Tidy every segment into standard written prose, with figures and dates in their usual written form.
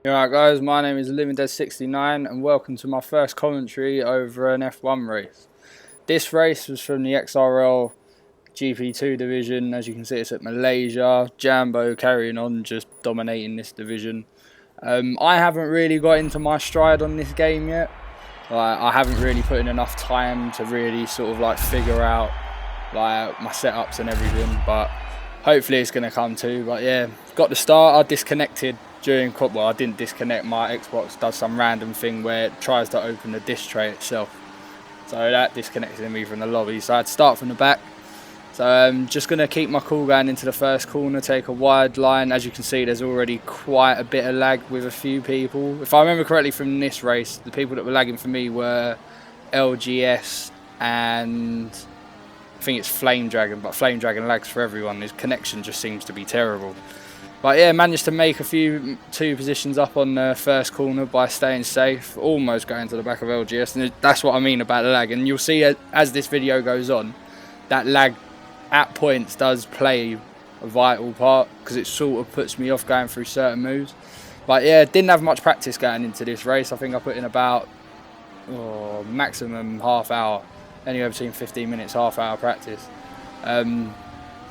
Alright guys, my name is Alunageorge and welcome to my first commentary over an F1 race. This race was from the XRL GP2 division. As you can see, it's at Malaysia. Jambo carrying on, just dominating this division. I haven't really got into my stride on this game yet. I haven't really put in enough time to really sort of like figure out like my setups and everything, but hopefully it's going to come to. But yeah, got the start. I disconnected during, well, I didn't disconnect. My Xbox does some random thing where it tries to open the disc tray itself, so that disconnected me from the lobby, so I had to start from the back. So I'm just going to keep my cool going into the first corner, take a wide line. As you can see, there's already quite a bit of lag with a few people. If I remember correctly from this race, the people that were lagging for me were LGS and I think it's Flame Dragon, but Flame Dragon lags for everyone. His connection just seems to be terrible. But yeah, managed to make two positions up on the first corner by staying safe, almost going to the back of LGS, and that's what I mean about the lag. And you'll see as this video goes on, that lag at points does play a vital part, because it sort of puts me off going through certain moves. But yeah, didn't have much practice going into this race. I think I put in about maximum half hour, anywhere between 15 minutes, half hour practice.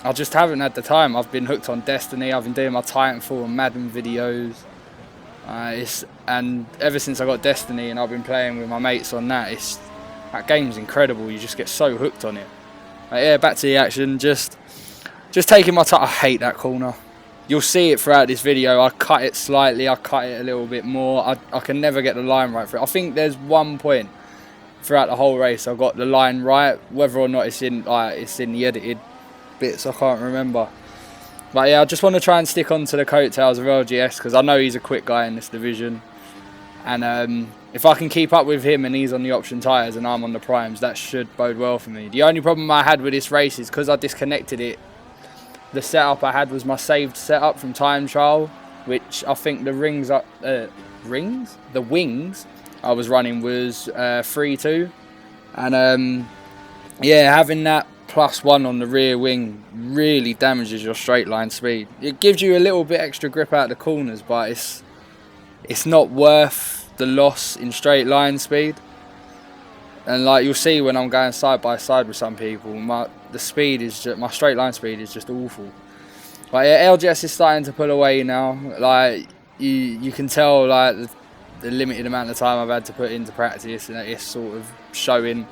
I just haven't had the time. I've been hooked on Destiny. I've been doing my Titanfall and Madden videos. And ever since I got Destiny and I've been playing with my mates on that, that game's incredible. You just get so hooked on it. But yeah, back to the action. Just taking my time. I hate that corner. You'll see it throughout this video. I cut it slightly. I cut it a little bit more. I can never get the line right for it. I think there's one point throughout the whole race I got the line right. Whether or not it's in the edited bits, I can't remember. But yeah, I just want to try and stick on to the coattails of LGS, because I know he's a quick guy in this division, and if I can keep up with him and he's on the option tyres and I'm on the primes, that should bode well for me. The only problem I had with this race is because I disconnected it, the setup I had was my saved setup from time trial, which I think the wings I was running was 3-2, and yeah, having that +1 on the rear wing really damages your straight line speed. It gives you a little bit extra grip out the corners, but it's not worth the loss in straight line speed. And like you'll see when I'm going side by side with some people, my straight line speed is just awful. But yeah, LGS is starting to pull away now. Like you can tell, like the limited amount of time I've had to put into practice, and it's sort of showing.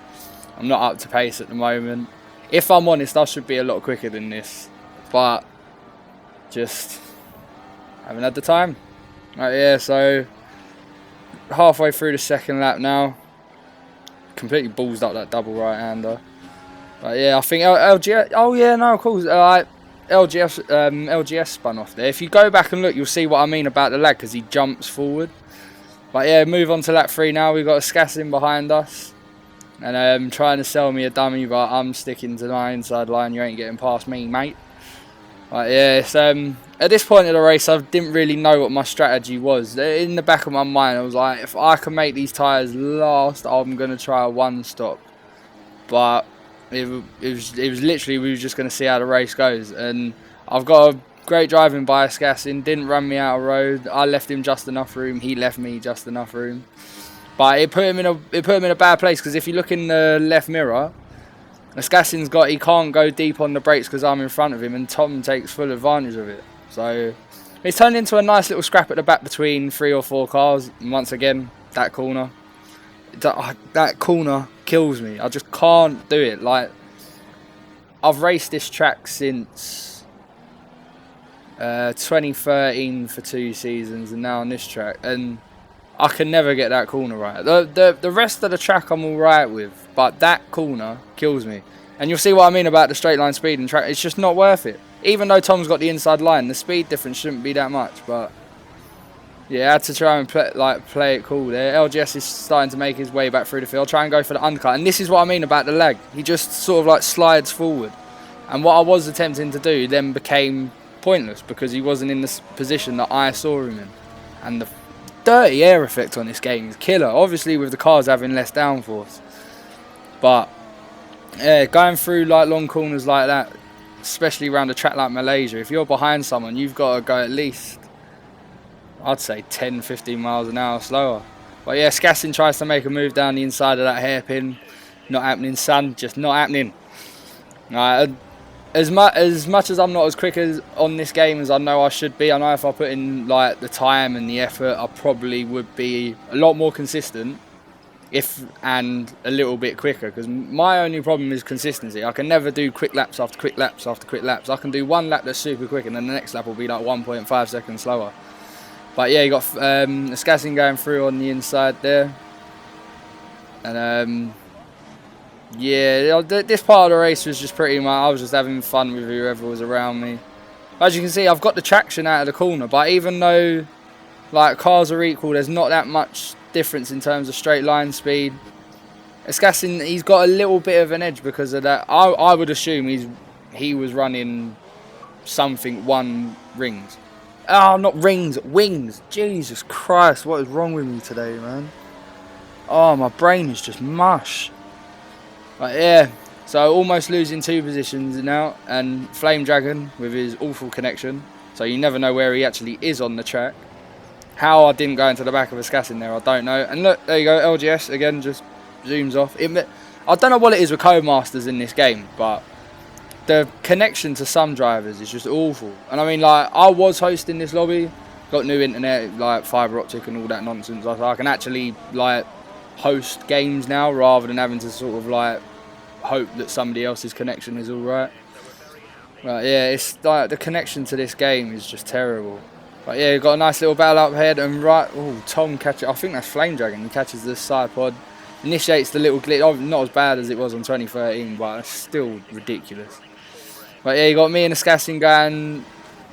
I'm not up to pace at the moment. If I'm honest, I should be a lot quicker than this, but just haven't had the time. Right, yeah, so halfway through the second lap now. Completely ballsed up that double right-hander. But yeah, I think LGS. Oh yeah, no, of course. LGS spun off there. If you go back and look, you'll see what I mean about the lag, because he jumps forward. But yeah, move on to lap 3 now. We've got a Scassin behind us. And trying to sell me a dummy, but I'm sticking to my inside line. You ain't getting past me, mate. But yeah, it's, at this point of the race, I didn't really know what my strategy was. In the back of my mind, I was like, if I can make these tyres last, I'm going to try a one-stop. But it was literally, we were just going to see how the race goes. And I've got a great driving by Scassin. Didn't run me out of road. I left him just enough room. He left me just enough room. But it put him in a bad place, because if you look in the left mirror, Scassin's he can't go deep on the brakes because I'm in front of him, and Tom takes full advantage of it. So it's turned into a nice little scrap at the back between 3 or 4 cars. And once again, that corner kills me. I just can't do it. Like, I've raced this track since 2013 for 2 seasons, and now on this track, and I can never get that corner right. The rest of the track I'm alright with, but that corner kills me. And you'll see what I mean about the straight line speed and track. It's just not worth it. Even though Tom's got the inside line, the speed difference shouldn't be that much. But yeah, I had to try and play it cool there. LGS is starting to make his way back through the field, try and go for the undercut. And this is what I mean about the lag. He just sort of like slides forward. And what I was attempting to do then became pointless, because he wasn't in the position that I saw him in. And the dirty air effect on this game is killer, obviously with the cars having less downforce. But yeah, going through like long corners like that, especially around a track like Malaysia, if you're behind someone, you've got to go at least I'd say 10-15 miles an hour slower. But yeah, Skassin tries to make a move down the inside of that hairpin. Not happening, son. Just not happening. As much as I'm not as quick as on this game as I know I should be, I know if I put in like the time and the effort, I probably would be a lot more consistent, and a little bit quicker. Because my only problem is consistency. I can never do quick laps after quick laps after quick laps. I can do one lap that's super quick, and then the next lap will be like 1.5 seconds slower. But yeah, you got Skassin going through on the inside there, and yeah, this part of the race was just pretty much, I was just having fun with whoever was around me. As you can see, I've got the traction out of the corner, but even though like cars are equal, there's not that much difference in terms of straight line speed. Skassin, he's got a little bit of an edge because of that. I would assume he was running something 1 rings. Oh, not rings, wings. Jesus Christ, what is wrong with me today, man? Oh, my brain is just mush. But yeah, so almost losing 2 positions now, and Flame Dragon with his awful connection, so you never know where he actually is on the track. How I didn't go into the back of a Skassin there, I don't know. And look, there you go, LGS again just zooms off. I don't know what it is with Codemasters in this game, but the connection to some drivers is just awful. And I mean, like, I was hosting this lobby, got new internet, like fibre optic and all that nonsense. I can actually like host games now rather than having to sort of like hope that somebody else's connection is all right. But yeah, it's like the connection to this game is just terrible. But yeah, you've got a nice little battle up ahead, and right, oh, Tom catches, I think that's Flame Dragon, he catches the side pod, initiates the little glitch. Oh, not as bad as it was on 2013, but it's still ridiculous. But yeah, you got me and the Skassin going,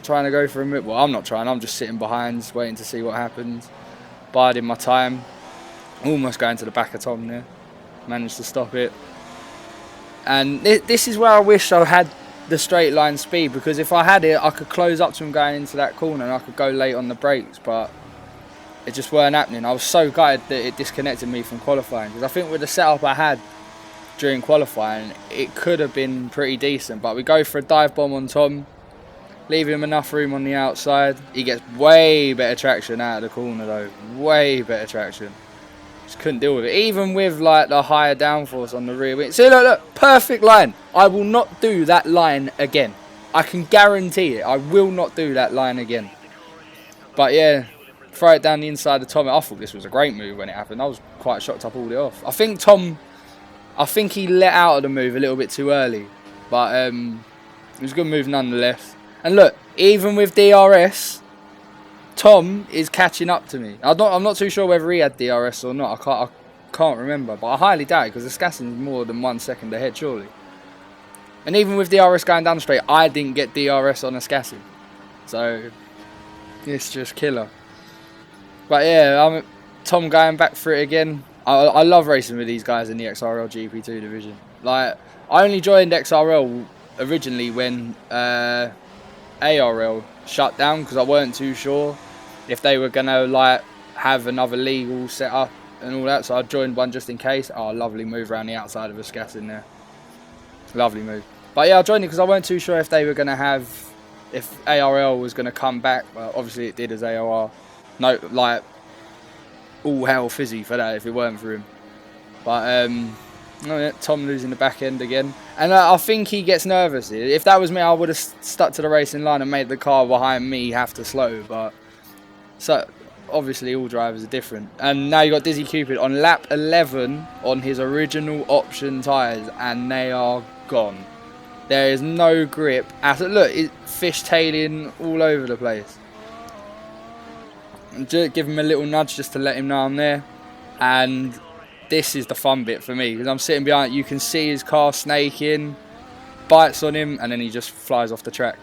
trying to go for a move. Well, I'm not trying, I'm just sitting behind, waiting to see what happens, biding my time. Almost going to the back of Tom there. Managed to stop it. And this is where I wish I had the straight line speed, because if I had it, I could close up to him going into that corner and I could go late on the brakes, but it just weren't happening. I was so gutted that it disconnected me from qualifying, because I think with the setup I had during qualifying, it could have been pretty decent. But we go for a dive bomb on Tom, leave him enough room on the outside. He gets way better traction out of the corner though, way better traction. Just couldn't deal with it, even with like the higher downforce on the rear wing. See, look, perfect line. I will not do that line again. I can guarantee it. I will not do that line again. But yeah, throw it down the inside of Tom. I thought this was a great move when it happened. I was quite shocked I pulled it off. I think he let out of the move a little bit too early, but it was a good move nonetheless. And look, even with DRS, Tom is catching up to me. I'm not too sure whether he had DRS or not. I can't remember, but I highly doubt it, because the Skassin is more than 1 second ahead, surely. And even with DRS going down the straight, I didn't get DRS on a Skassin. So it's just killer. But yeah, Tom going back for it again. I love racing with these guys in the XRL GP2 division. Like, I only joined XRL originally when ARL shut down, because I weren't too sure if they were gonna like have another league all set up and all that, so I joined one just in case. Oh, lovely move around the outside of a Skassin there, lovely move. But yeah, I joined it because I weren't too sure if they were gonna have, if ARL was gonna come back. Well, obviously it did, as AOR. No, like, all hell fizzy for that if it weren't for him. But oh yeah, Tom losing the back end again, and I think he gets nervous. If that was me, I would have stuck to the racing line and made the car behind me have to slow. But so obviously all drivers are different. And now you got Dizzy Cupid on lap 11 on his original option tyres, and they are gone. There is no grip at all. Look, it's fishtailing all over the place. And just give him a little nudge just to let him know I'm there. And this is the fun bit for me, because I'm sitting behind. You can see his car snaking, bites on him, and then he just flies off the track.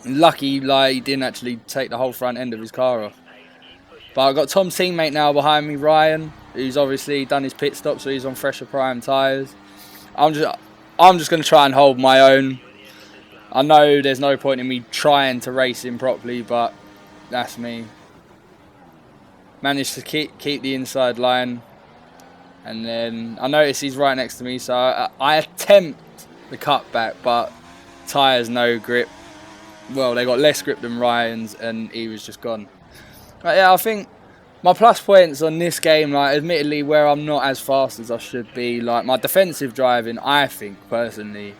Lucky, like, he didn't actually take the whole front end of his car off. But I've got Tom's teammate now behind me, Ryan, who's obviously done his pit stop, so he's on fresher prime tyres. I'm just going to try and hold my own. I know there's no point in me trying to race him properly, but that's me. Managed to keep the inside line. And then I notice he's right next to me, so I attempt the cutback, but tyres no grip. Well, they got less grip than Ryan's, and he was just gone. Yeah, I think my plus points on this game, like, admittedly, where I'm not as fast as I should be, like, my defensive driving, I think, personally,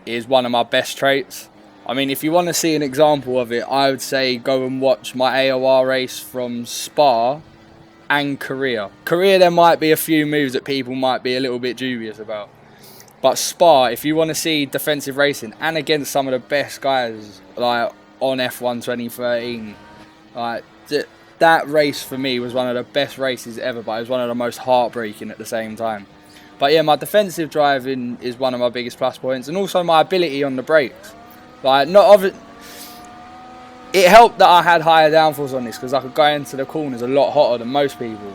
is one of my best traits. I mean, if you want to see an example of it, I would say go and watch my AOR race from Spa and Korea. Korea, there might be a few moves that people might be a little bit dubious about. But Spa, if you want to see defensive racing, and against some of the best guys, like, on F1 2013, like, that race for me was one of the best races ever, but it was one of the most heartbreaking at the same time. But yeah, my defensive driving is one of my biggest plus points, and also my ability on the brakes. Like, it helped that I had higher downforce on this, because I could go into the corners a lot hotter than most people.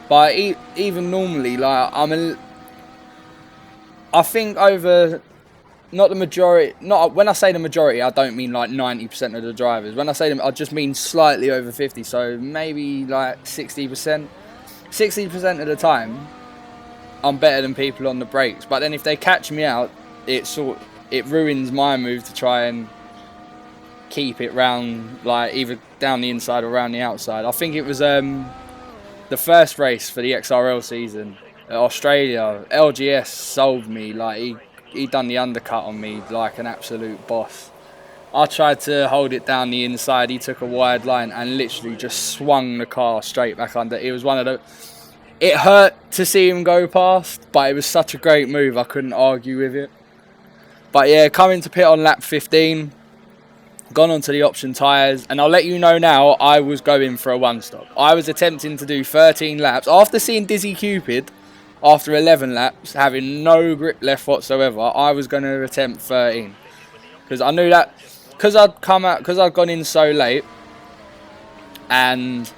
But even normally, like, I think over, not the majority, when I say the majority, I don't mean like 90% of the drivers. When I say them, I just mean slightly over 50, so maybe like 60%. 60% of the time, I'm better than people on the brakes. But then if they catch me out, it ruins my move to try and keep it round, like, either down the inside or around the outside. I think it was the first race for the XRL season at Australia. LGS sold me, like, he done the undercut on me like an absolute boss. I tried to hold it down the inside, he took a wide line and literally just swung the car straight back under. It was one of the... It hurt to see him go past, but it was such a great move, I couldn't argue with it. But yeah, coming to pit on lap 15, gone onto the option tyres, and I'll let you know now, I was going for a one-stop. I was attempting to do 13 laps. After seeing Dizzy Cupid, after 11 laps, having no grip left whatsoever, I was going to attempt 13. Because I knew that, because I'd gone in so late, and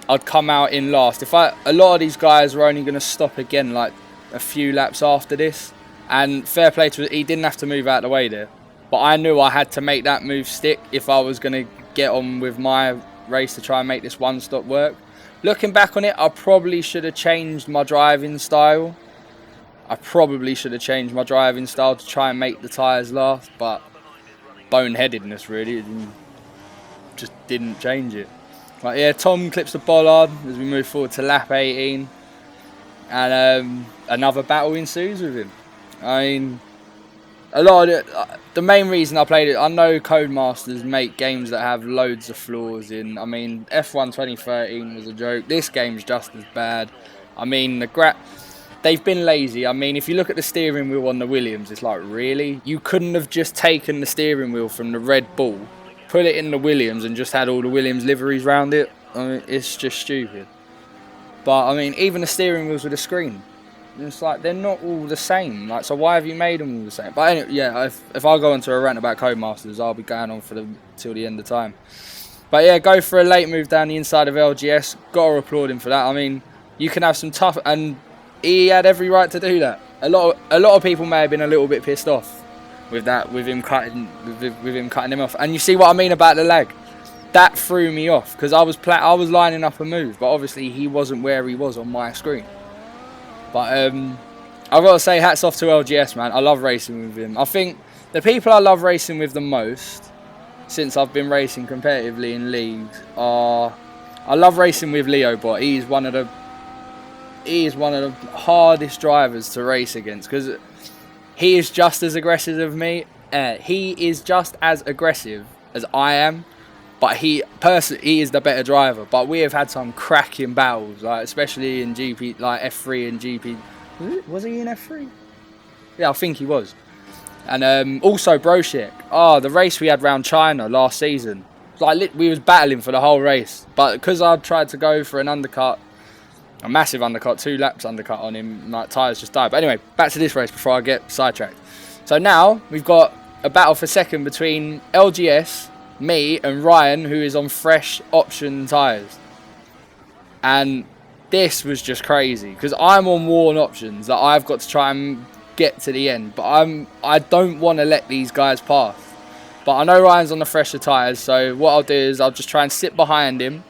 I'd come out in last. A lot of these guys were only going to stop again like a few laps after this, and fair play to, he didn't have to move out of the way there. But I knew I had to make that move stick if I was going to get on with my race to try and make this one stop work. Looking back on it, I probably should have changed my driving style. To try and make the tyres last, but boneheadedness really, just didn't change it. But yeah, Tom clips the bollard as we move forward to lap 18, and another battle ensues with him. I mean, a lot of it, the main reason I played it, I know Codemasters make games that have loads of flaws in. I mean, F1 2013 was a joke. This game's just as bad. I mean, they've been lazy. I mean, if you look at the steering wheel on the Williams, it's like, really? You couldn't have just taken the steering wheel from the Red Bull, put it in the Williams, and just had all the Williams liveries round it? I mean, it's just stupid. But, I mean, even the steering wheels with a screen, it's like, they're not all the same. Like, so why have you made them all the same? But anyway, yeah, if I go into a rant about Codemasters, I'll be going on till the end of time. But yeah, go for a late move down the inside of LGS. Got to applaud him for that. I mean, you can have some tough, and he had every right to do that. A lot of people may have been a little bit pissed off with that, with him cutting him off. And you see what I mean about the lag. That threw me off, because I was lining up a move, but obviously he wasn't where he was on my screen. But I've got to say, hats off to LGS, man. I love racing with him. I think the people I love racing with the most, since I've been racing competitively in leagues, I love racing with Leo Bot. He is one of the hardest drivers to race against, because he is just as aggressive as me. He is just as aggressive as I am, but he is the better driver. But we have had some cracking battles, like especially in GP, like F3 and GP. Was he in F3? Yeah, I think he was. And also Broshek. The race we had round China last season. Like, we was battling for the whole race, but because I tried to go for an undercut, a massive undercut, 2 laps undercut on him, like, tyres just died. But anyway, back to this race before I get sidetracked. So now we've got a battle for second between LGS, me, and Ryan, who is on fresh option tyres. And this was just crazy, because I'm on worn options that I've got to try and get to the end. But I don't want to let these guys pass. But I know Ryan's on the fresher tyres, so what I'll do is I'll just try and sit behind him,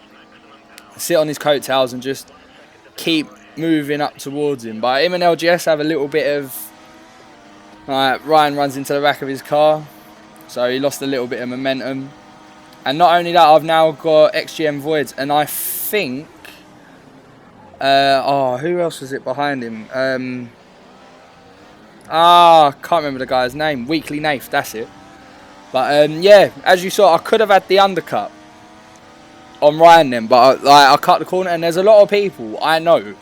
sit on his coattails, and just keep moving up towards him. But him and LGS have a little bit of... Ryan runs into the back of his car, so he lost a little bit of momentum. And not only that, I've now got XGM Voids, and I think, who else was it behind him? I can't remember the guy's name. Weekly Nath, that's it. But yeah, as you saw, I could have had the undercut on Ryan then, but I cut the corner, and there's a lot of people I know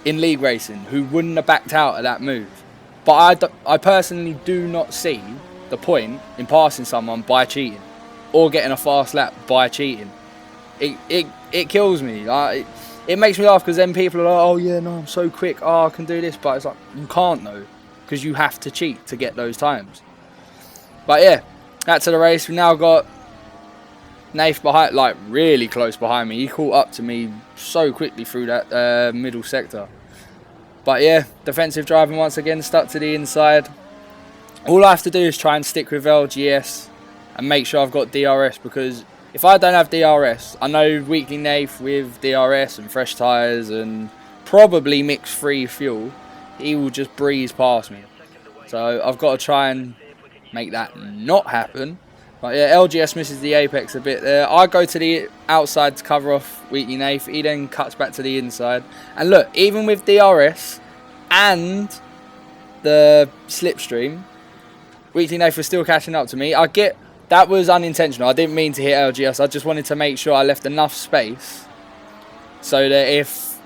in league racing who wouldn't have backed out of that move. But I personally do not see the point in passing someone by cheating or getting a fast lap by cheating. It kills me. It makes me laugh, because then people are like, oh yeah, no, I'm so quick, oh, I can do this. But it's like, you can't though, because you have to cheat to get those times. But yeah, that's the race. We've now got Nath behind, like really close behind me. He caught up to me so quickly through that middle sector. But yeah, defensive driving once again, stuck to the inside. All I have to do is try and stick with LGS and make sure I've got DRS, because if I don't have DRS, I know Weekly Nath with DRS and fresh tyres and probably mix-free fuel, he will just breeze past me. So I've got to try and make that not happen. But yeah, LGS misses the apex a bit there. I go to the outside to cover off Weekly Nath. He then cuts back to the inside. And look, even with DRS and the slipstream, Weekly Nath was still catching up to me. I get that was unintentional. I didn't mean to hit LGS. I just wanted to make sure I left enough space so that if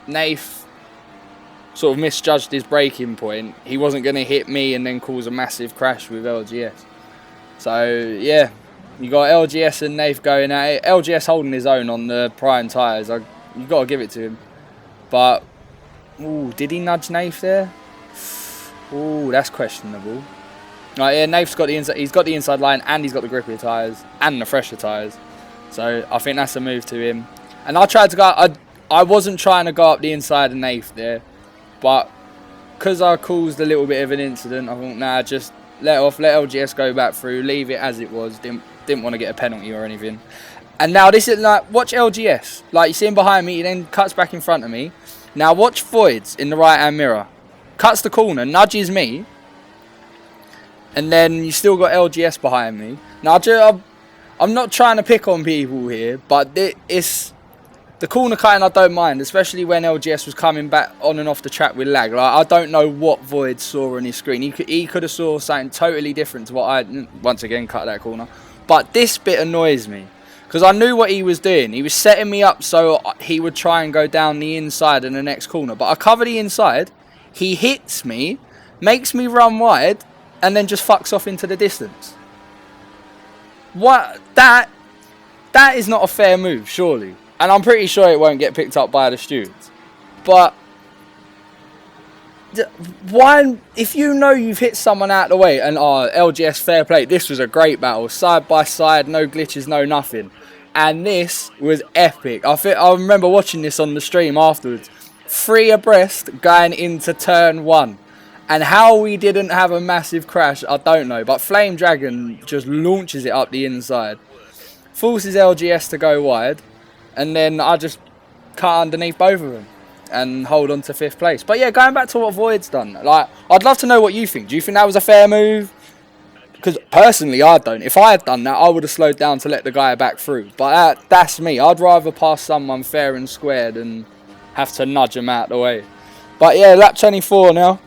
Nath sort of misjudged his braking point, he wasn't going to hit me and then cause a massive crash with LGS. So yeah, you got LGS and Nath going at it. LGS holding his own on the prime tyres. You got to give it to him. But ooh, did he nudge Nath there? Ooh, that's questionable. Right, yeah, Nath's got the inside. He's got the inside line, and he's got the grippier tyres and the fresher tyres. So I think that's a move to him. And I tried to go. I wasn't trying to go up the inside of Nath there, but because I caused a little bit of an incident, I thought, nah, just let LGS go back through, leave it as it was. Didn't want to get a penalty or anything. And now this is like, watch LGS. Like, you see him behind me, he then cuts back in front of me. Now watch Voids in the right hand mirror. Cuts the corner, nudges me, and then you still got LGS behind me. Now I'm not trying to pick on people here, but it's the corner cutting I don't mind, especially when LGS was coming back on and off the track with lag. Like, I don't know what Void saw on his screen. He could have saw something totally different to what I once again cut that corner. But this bit annoys me, because I knew what he was doing. He was setting me up so he would try and go down the inside in the next corner. But I cover the inside, he hits me, makes me run wide, and then just fucks off into the distance. What? That is not a fair move, surely. And I'm pretty sure it won't get picked up by the stewards. But why, if you know you've hit someone out of the way, and LGS fair play, this was a great battle, side by side, no glitches, no nothing. And this was epic. I remember watching this on the stream afterwards. 3 abreast going into turn 1. And how we didn't have a massive crash, I don't know. But Flame Dragon just launches it up the inside. Forces LGS to go wide. And then I just cut underneath both of them and hold on to 5th place. But yeah, going back to what Void's done, like, I'd love to know what you think. Do you think that was a fair move? Because personally, I don't. If I had done that, I would have slowed down to let the guy back through. But that's me. I'd rather pass someone fair and square than have to nudge them out the way. But yeah, lap 24 now.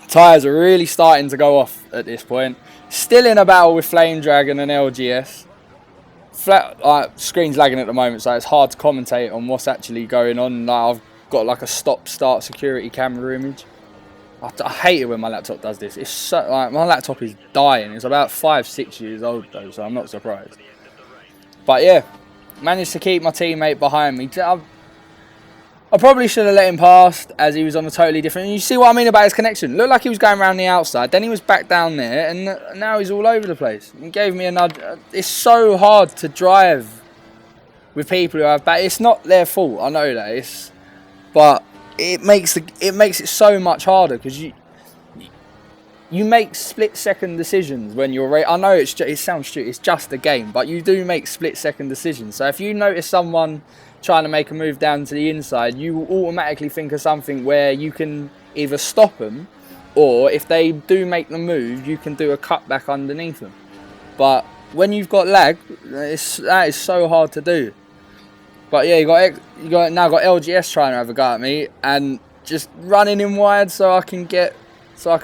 Tyres are really starting to go off at this point. Still in a battle with Flame Dragon and LGS. Screen's lagging at the moment, so it's hard to commentate on what's actually going on. Like, I've got like a stop-start security camera image. I hate it when my laptop does this. It's so, like, my laptop is dying. It's about 5-6 years old though, so I'm not surprised. But yeah, managed to keep my teammate behind me. I probably should have let him past, as he was on a totally different... You see what I mean about his connection? Looked like he was going around the outside, then he was back down there, and now he's all over the place. He gave me a nudge. It's so hard to drive with people who have back. It's not their fault, I know that. But it makes it so much harder, because you make split-second decisions when you're... I know it sounds stupid, it's just a game, but you do make split-second decisions. So if you notice someone trying to make a move down to the inside, you automatically think of something where you can either stop them, or if they do make the move, you can do a cut back underneath them. But when you've got lag, that is so hard to do. But yeah, you got LGS trying to have a go at me and just running in wide so I can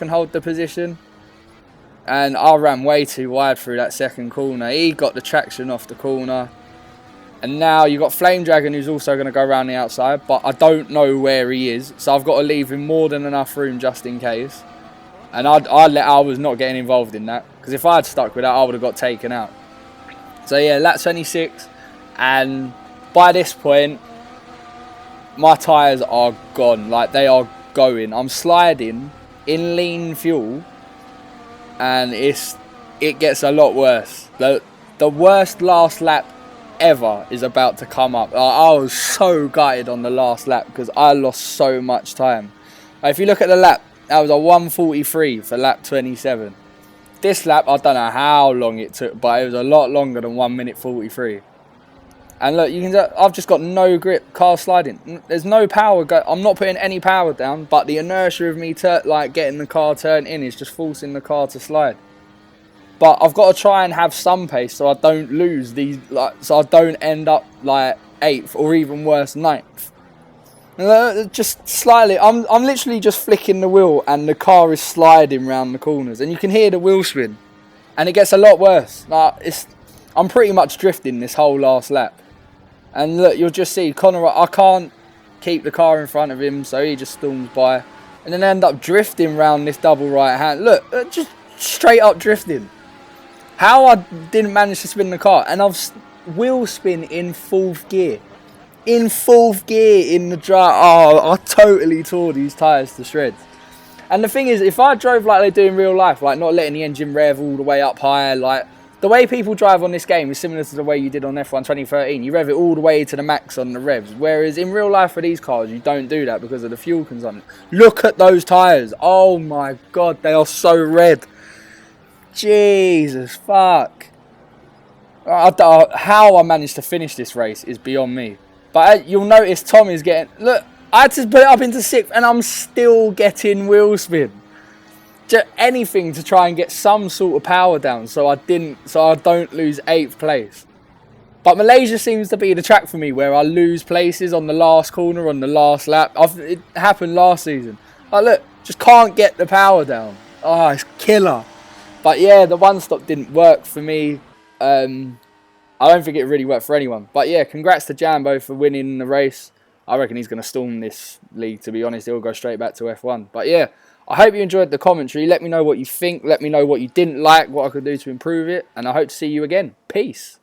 hold the position. And I ran way too wide through that second corner. He got the traction off the corner. And now you've got Flame Dragon, who's also going to go around the outside, but I don't know where he is, so I've got to leave him more than enough room just in case. And I was not getting involved in that, because if I had stuck with that, I would have got taken out. So yeah, lap 26, and by this point, my tyres are gone. Like, they are going. I'm sliding in lean fuel, and it gets a lot worse. The worst last lap ever is about to come up. I was so gutted on the last lap because I lost so much time. If you look at the lap, that was a 1:43 for lap 27. This lap, I don't know how long it took, but it was a lot longer than 1:43. And look, you can. I've just got no grip, car sliding. There's no power. I'm not putting any power down, but the inertia of me getting the car turned in is just forcing the car to slide. But I've got to try and have some pace so I don't lose these, so I don't end up like 8th or even worse 9th. Just slightly, I'm literally just flicking the wheel and the car is sliding round the corners and you can hear the wheel spin, and it gets a lot worse. I'm pretty much drifting this whole last lap, and look, you'll just see Connor. I can't keep the car in front of him, so he just storms by, and then end up drifting round this double right hand. Look, just straight up drifting. How I didn't manage to spin the car, and I've wheel spin in 4th gear. In 4th gear in the drive. Oh, I totally tore these tyres to shreds. And the thing is, if I drove like they do in real life, like not letting the engine rev all the way up higher, like the way people drive on this game is similar to the way you did on F1 2013. You rev it all the way to the max on the revs. Whereas in real life for these cars, you don't do that because of the fuel consumption. Look at those tyres. Oh my God, they are so red. Jesus, fuck. How I managed to finish this race is beyond me. But you'll notice Tom is getting... Look, I had to put it up into 6th and I'm still getting wheel spin. Just anything to try and get some sort of power down so I don't lose 8th place. But Malaysia seems to be the track for me where I lose places on the last corner, on the last lap. It happened last season. Like, look, just can't get the power down. Oh, it's killer. But yeah, the one stop didn't work for me. I don't think it really worked for anyone. But yeah, congrats to Jambo for winning the race. I reckon he's going to storm this league, to be honest. He'll go straight back to F1. But yeah, I hope you enjoyed the commentary. Let me know what you think. Let me know what you didn't like, what I could do to improve it. And I hope to see you again. Peace.